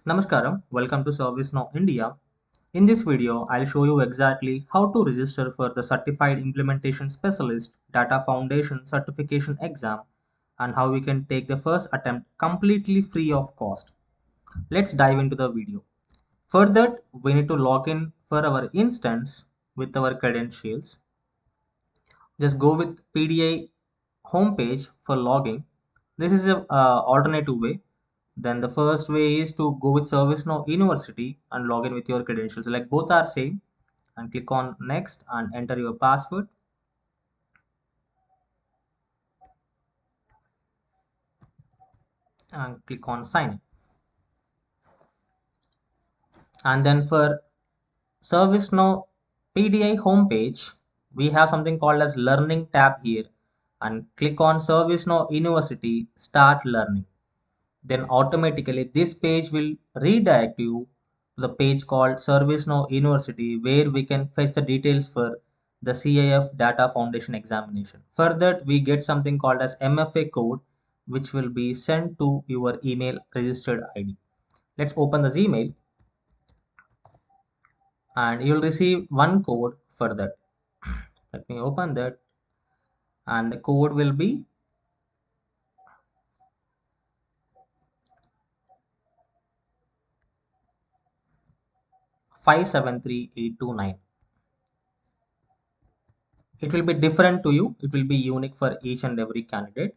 Namaskaram, welcome to ServiceNow-INDIA. In this video, I'll show you exactly how to register for the Certified Implementation Specialist Data Foundation Certification exam and how we can take the first attempt completely free of cost. Let's dive into the video. For that, we need to log in for our instance with our credentials. Just go with PDI homepage for logging. This is a alternative way. Then the first way is to go with ServiceNow University and log in with your credentials. Like both are same, and click on next and enter your password. And click on sign in. And then for ServiceNow PDI homepage, we have something called as learning tab here, and click on ServiceNow University start learning. Then automatically this page will redirect you to the page called ServiceNow University, where we can fetch the details for the CIF Data Foundation examination. For that, we get something called as MFA code, which will be sent to your email registered ID. Let's open this email and you'll receive one code for that. Let me open that, and the code will be 573829. It will be different to you. It will be unique for each and every candidate.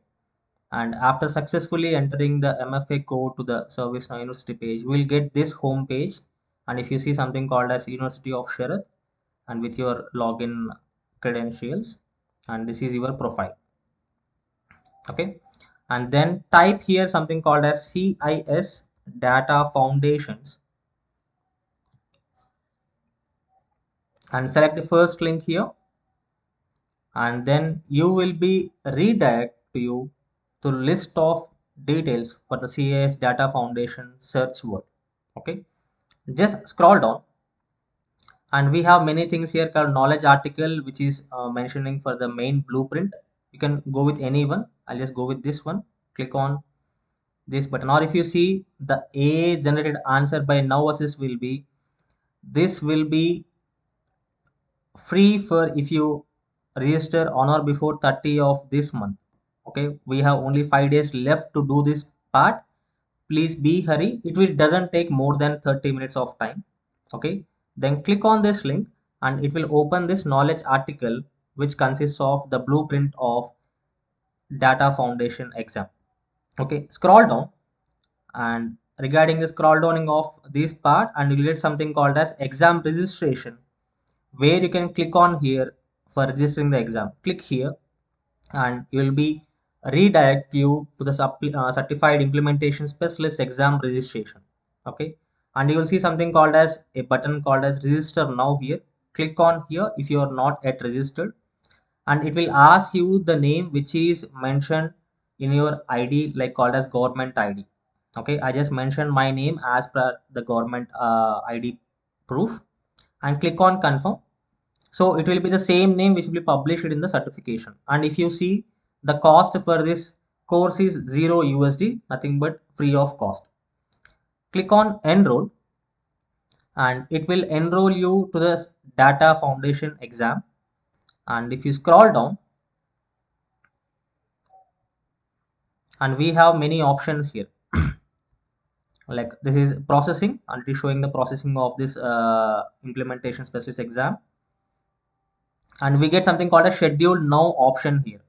And after successfully entering the MFA code to the ServiceNow University page, we'll get this home page. And if you see something called as University of Sharath and with your login credentials, and this is your profile. Okay. And then type here something called as CIS Data Foundations and select the first link here, and then you will be redirect to you to list of details for the CIS Data Foundation search word. Okay, just scroll down and we have many things here called knowledge article, which is mentioning for the main blueprint. You can go with any one. I'll just go with this one. Click on this button, or if you see the AI generated answer by Now Assist will be, this will be free for if you register on or before 30 of this month. Okay, we have only 5 days left to do this part. Please be hurry. It will doesn't take more than 30 minutes of time. Okay, then click on this link and it will open this knowledge article, which consists of the blueprint of data foundation exam. Okay, scroll down, and regarding the scroll downing of this part, and you will get something called as exam registration, where you can click on here for registering the exam. Click here and you will be redirect you to the certified implementation specialist exam registration. Okay, and you will see something called as a button called as register now here. Click on here if you are not yet registered, and it will ask you the name which is mentioned in your ID, like called as government ID. Okay, I just mentioned my name as per the government ID proof, and click on confirm. So it will be the same name which will be published in the certification. And if you see, the cost for this course is 0 USD, nothing but free of cost. Click on enroll and it will enroll you to the data foundation exam. And if you scroll down, and we have many options here. Like this is processing, and it is showing the processing of this implementation specialist exam. And we get something called a schedule now option here.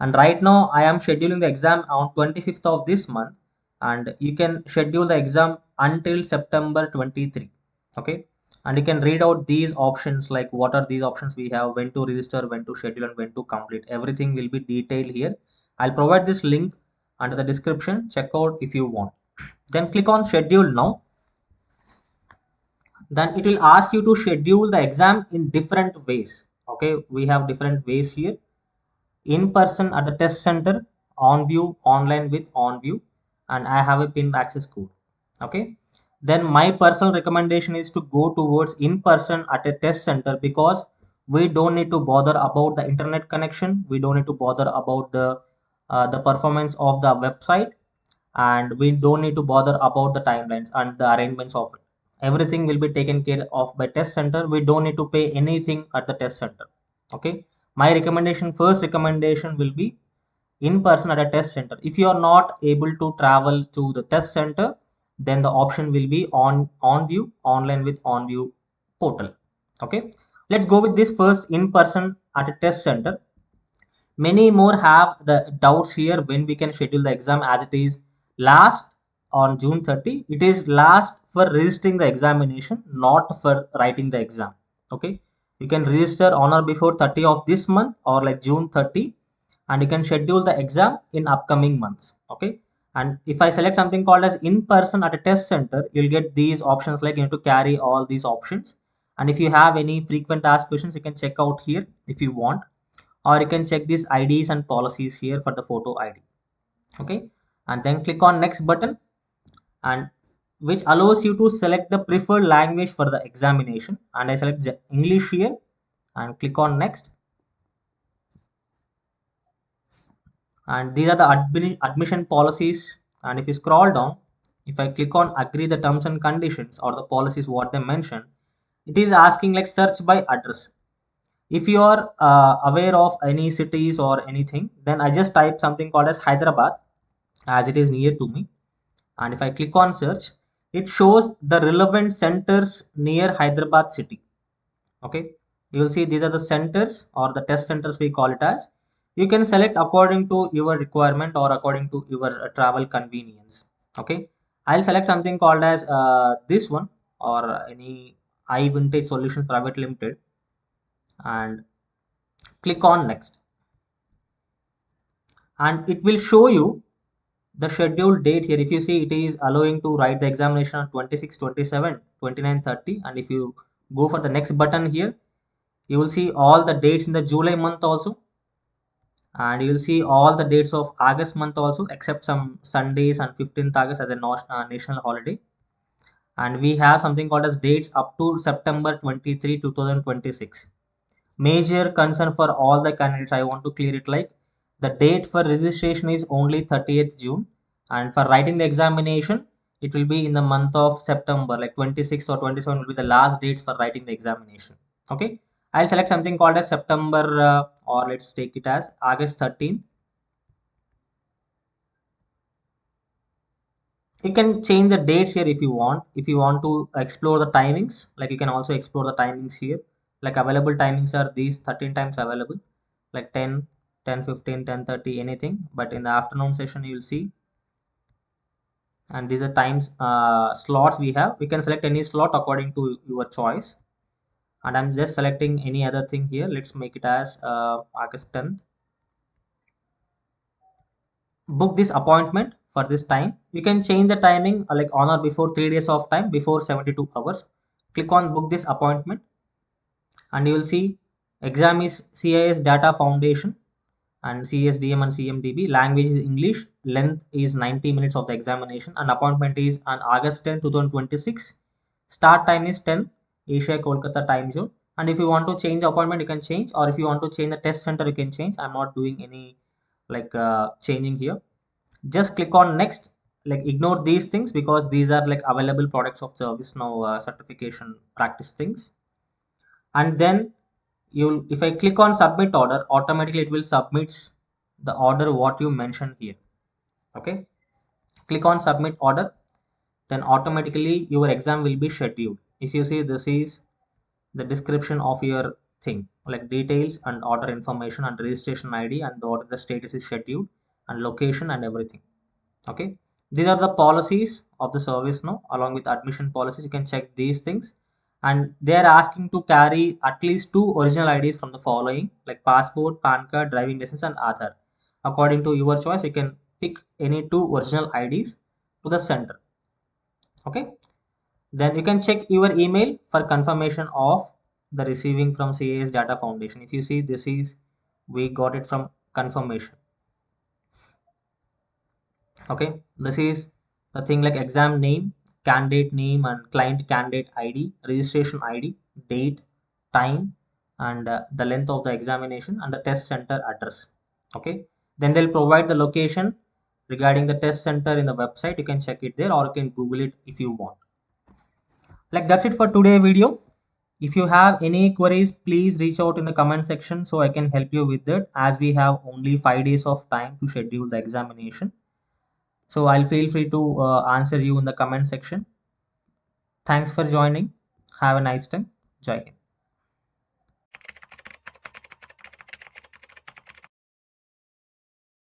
And right now I am scheduling the exam on 25th of this month, and you can schedule the exam until September 23. Okay, and you can read out these options, like what are these options we have, when to register, when to schedule, and when to complete. Everything will be detailed here. I'll provide this link under the description. Check out if you want. Then click on schedule now. Then it will ask you to schedule the exam in different ways. Okay, we have different ways here: in person at the test center, on view, online with on view, and I have a pinned access code. Okay, then my personal recommendation is to go towards in person at a test center, because we don't need to bother about the internet connection, we don't need to bother about the performance of the website, and we don't need to bother about the timelines and the arrangements of it. Everything will be taken care of by test center. We don't need to pay anything at the test center. Okay, my recommendation, first recommendation will be in person at a test center. If you are not able to travel to the test center, then the option will be on view online with on view portal. Okay, let's go with this first in person at a test center. Many more have the doubts here when we can schedule the exam, as it is last on June 30. It is last for registering the examination, not for writing the exam. Okay, you can register on or before 30 of this month or like June 30, and you can schedule the exam in upcoming months. Okay, and if I select something called as in person at a test center, you'll get these options, like you need to carry all these options. And if you have any frequent asked questions, you can check out here if you want, or you can check these IDs and policies here for the photo ID. Okay, and then click on next button, and which allows you to select the preferred language for the examination, and I select English here and click on next. And these are the admission policies, and if you scroll down, if I click on agree the terms and conditions or the policies what they mention, it is asking like search by address. If you are aware of any cities or anything, then I just type something called as Hyderabad, as it is near to me. And if I click on search, it shows the relevant centers near Hyderabad city. Okay, you will see these are the centers or the test centers we call it as. You can select according to your requirement or according to your travel convenience. Okay, I'll select something called as this one, or any iVintage Solutions Private Limited, and click on next, and it will show you the scheduled date here. If you see, it is allowing to write the examination on 26, 27, 29, 30. And if you go for the next button here, you will see all the dates in the July month also, and you will see all the dates of August month also, except some Sundays and 15th August as a national holiday. And we have something called as dates up to September 23, 2026. Major concern for all the candidates, I want to clear it, like the date for registration is only 30th June, and for writing the examination it will be in the month of September, like 26 or 27 will be the last dates for writing the examination. Okay, I'll select something called as September, or let's take it as August 13th. You can change the dates here if you want. If you want to explore the timings, like you can also explore the timings here. Like available timings are these 13 times available, like 10, 10, 15, 10:30, anything. But in the afternoon session you will see, and these are times slots we have. We can select any slot according to your choice, and I'm just selecting any other thing here. Let's make it as August 10th. Book this appointment for this time. You can change the timing, like on or before 3 days of time, before 72 hours. Click on book this appointment, and you will see exam is CIS Data Foundation, and CIS-DM and CMDB. Language is English. Length is 90 minutes of the examination, and appointment is on August 10, 2026. Start time is 10 Asia Kolkata time zone. And if you want to change the appointment, you can change, or if you want to change the test center, you can change. I'm not doing any like changing here. Just click on next. Like ignore these things because these are like available products of ServiceNow certification practice things. And then you'll, if I click on submit order, automatically it will submit the order what you mentioned here. Okay, click on submit order, then automatically your exam will be scheduled. If you see, this is the description of your thing, like details and order information and registration ID and the order, the status is scheduled, and location and everything. Okay, these are the policies of the service now, along with admission policies. You can check these things, and they are asking to carry at least two original IDs from the following, like passport, PAN card, driving license, and Aadhaar. According to your choice, you can pick any two original IDs to the center. Okay, then you can check your email for confirmation of the receiving from CIS Data Foundation. If you see, this is, we got it from confirmation. Okay, this is the thing, like exam name, candidate name, and client candidate ID, registration ID, date, time, and the length of the examination, and the test center address. Okay, then they'll provide the location, regarding the test center in the website. You can check it there, or you can Google it if you want. Like, that's it for today video. If you have any queries, please reach out in the comment section so I can help you with it, as we have only 5 days of time to schedule the examination. So I'll feel free to answer you in the comment section. Thanks for joining. Have a nice time. Jai Hind.